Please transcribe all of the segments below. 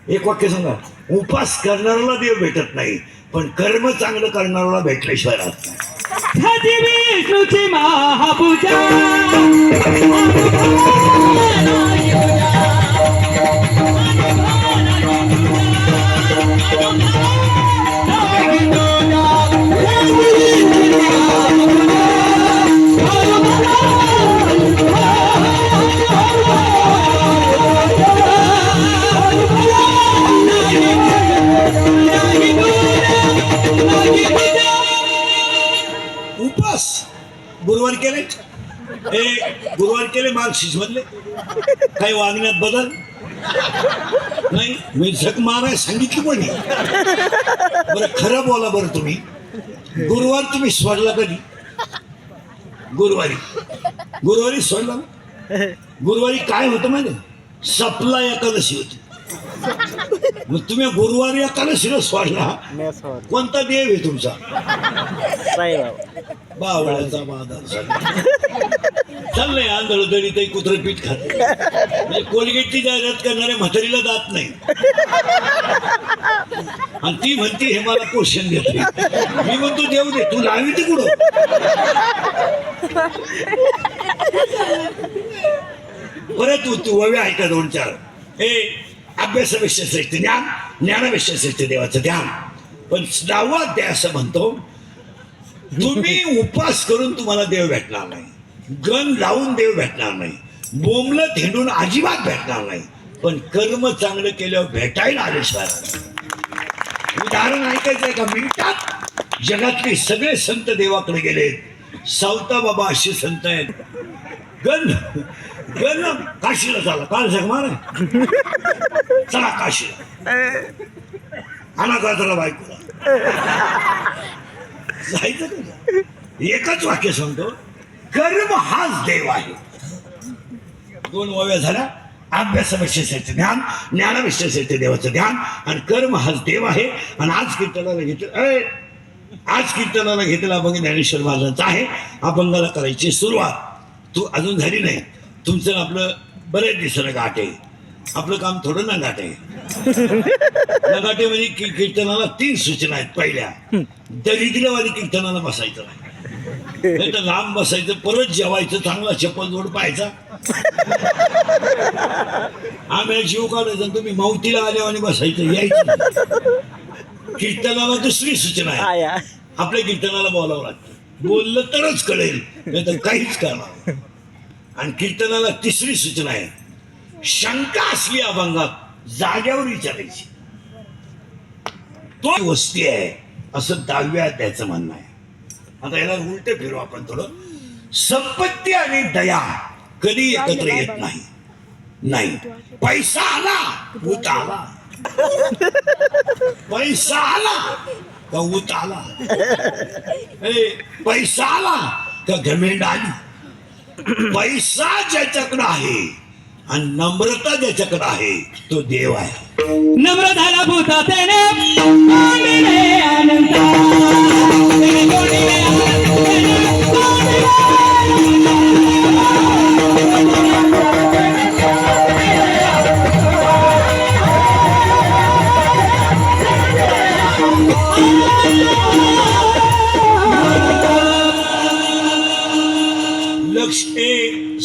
एक वाक्य सांगा. उपास करणाऱ्याला देव भेटत नाही, पण कर्म चांगलं करणाऱ्याला भेटल्याशिवाय राहत नाही. छठी विष्णूची महापूजा उपास गुरुवार केले, गुरुवार केले मार्क्सिस्ट मधले काही वागण्यात बदल नाही. मी झक माराय सांगितली पण बरं खरं बोला बरं. तुम्ही गुरुवार तुम्ही सोडला कधी? गुरुवारी सोडला ना. गुरुवारी काय होतं माहिती? सपला एकादशी होती. मग तुम्ही गुरुवारी एकादशीला सोडला. कोणता देव आहे तुमचा? बावळ्याचा बाजार चाललंय. आंधळ दळी ते कुत्र पीठ खात. म्हणजे कोलगेटची जाहिरात करणाऱ्या म्हातारीला जात नाही, आणि ती म्हणते हे मला पोषण घेतले. मी म्हणतो देऊ दे, तू लावी ती कुठं? बरं तू ववे ऐका 2-4. अभ्यासापेक्षा श्रेष्ठ ज्ञान, ज्ञानापेक्षा श्रेष्ठ देवाचं ध्यान. पण 10वा अध्याय असं म्हणतो, तुम्ही उपास करून तुम्हाला देव भेटणार नाही, गण लावून देव भेटणार नाही, बोंबलत हिंडून अजिबात भेटणार नाही, पण कर्म चांगलं केल्यावर भेटायला आल्याशिवाय. उदाहरण ऐकायचंय का मिनिटात? जगातले सगळे संत देवाकडे गेलेत. सावता बाबा असे संत आहेत. गण काशीला चाला, काल जग मारा चला काशीला, आणा गाजरा बायकोला जायचं का? एकच वाक्य सांगतो, कर्म हाच देव आहे. 2 ओव्या झाल्या. अभ्यासापेक्षा श्रेष्ठ ज्ञान, ज्ञानापेक्षा श्रेष्ठ देवाचं ध्यान, आणि कर्म हाच देव आहे. आणि आज कीर्तनाला घेतला अभंग ज्ञानेश्वर महाराजांचा आहे. अभंगाला करायची सुरुवात तू अजून झाली नाही. तुमचं आपलं बरेच दिवसानं गाठ आहे. आपलं काम थोडं ना गाठ आहे. नगाटे म्हणजे कीर्तनाला 3 सूचना आहेत. पहिल्या, दरिद्रवादी कीर्तनाला बसायचं नाही तर लांब बसायचं, परत जेवायचं, चांगला चप्पल जोड पाहायचा, आम्ही जीव काढायचा, तुम्ही मावतीला आल्यावर आणि बसायचं, यायचं. कीर्तनाला 2री सूचना आहे, आपल्या कीर्तनाला बोलावं लागतं. बोललं तरच कळेल, नाही तर काहीच कळणार. आणि कीर्तनाला 3री सूचना आहे, शंका असली अभंगात जाग्यावर विचारायची. तो वस्ती आहे असं 10व्या अध्यायाचं म्हणणं आहे. आता याला उलट फिरू आपण थोडं. संपत्ती आणि दया कधी एकत्र येत नाही. पैसा आला भूत आला, पैसा आला का ऊत आला, पैसा आला का घमेंड आली. पैसा ज्याच्याकडे आहे आणि नम्रता ज्याच्याकडे आहे तो देव आहे. नम्र झाला भूता तेने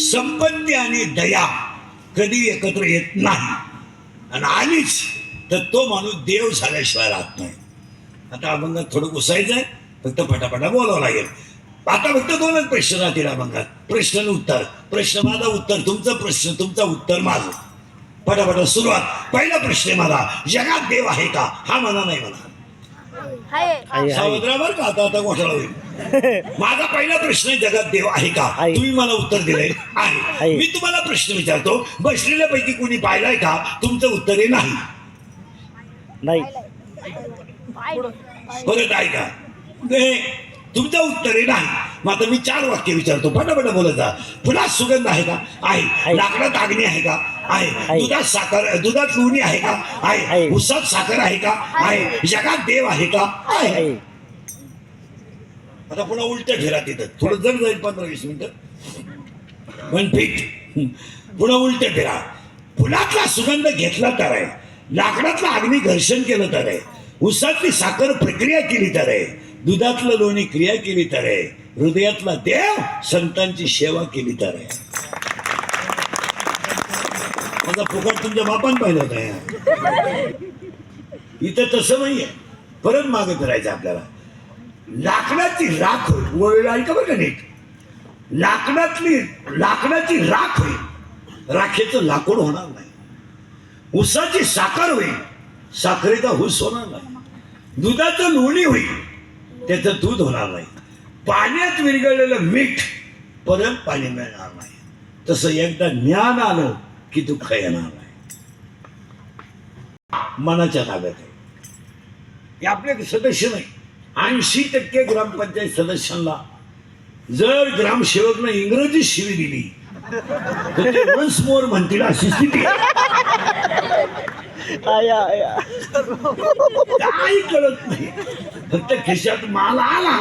संपत्ती आणि दया कधी एकत्र येत नाही, आणि आलीच तर तो माणूस देव झाल्याशिवाय राहत नाही. आता अभंगात थोडं घुसायचंय, फक्त फटाफटा बोलावं लागेल. आता फक्त 2च प्रश्न राहतील अभंगात. प्रश्न उत्तर, प्रश्न माझा, उत्तर तुमचं, प्रश्न तुमचा, उत्तर माझं. फटाफटा सुरुवात. पहिला प्रश्न आहे मला, जगात देव आहे का? हा म्हणा नाही म्हणा. सावधरावर का आता घोटाळा होईल. माझा पहिला प्रश्न आहे, जगात देव आहे का? तुम्ही मला उत्तर दिलंय आहे. मी तुम्हाला प्रश्न विचारतो, बसलेल्यापैकी कोणी पाहिलाय का? तुमचं उत्तर आहे नाही. परत ऐका, तुमचं उत्तर आहे नाही. मग आता मी 4 वाक्य विचारतो, फटाफट बोलत जा. फुलात सुगंध आहे का? आहे. लाकडात अग्नी आहे का? आहे. दुधात लोणी आहे का? आहे. उसात साखर आहे का? आहे. जगात देव आहे का? आहे. आता पुन्हा उलट्या फिरा, तिथं थोडं जड जाईल, 15-20 मिनिटं. 1 फीट. पुन्हा उलट्या फिरा. फुलातला सुगंध घेतला तर आहे, लाकडातलं अग्नी घर्षण केलं तर आहे, उसातली साखर प्रक्रिया केली तर आहे, दुधातलं लोणी क्रिया केली तर आहे, हृदयातला देव संतांची सेवा केली तर आहे. माझा फुकट तुमच्या बापान पाहिलं होता. इथं तसं नाहीये. परत मागे फिरायचं आपल्याला. लाकडाची राख होईल, वेळ ऐका बरं का नीट. लाकडाची राख होईल, राखेचं लाकूड होणार नाही. उसाची साखर होईल, साखरेचा ऊस होणार नाही. दुधाचं लोणी होईल, त्याचं दूध होणार नाही. पाण्यात विरघळलेलं मीठ परत पाणी मिळणार नाही. तसं एकदा ज्ञान आलं की दुःख येणार नाही. मनाच्या ताब्यात आहे. हे आपले सदस्य नाही. 80% ग्रामपंचायत सदस्यांना जर ग्रामसेवकनं इंग्रजी शिवी दिली तर ते वन्स मोर म्हणतील अशी स्थिती आहे. काही कळत नाही. फक्त खिशात माल आला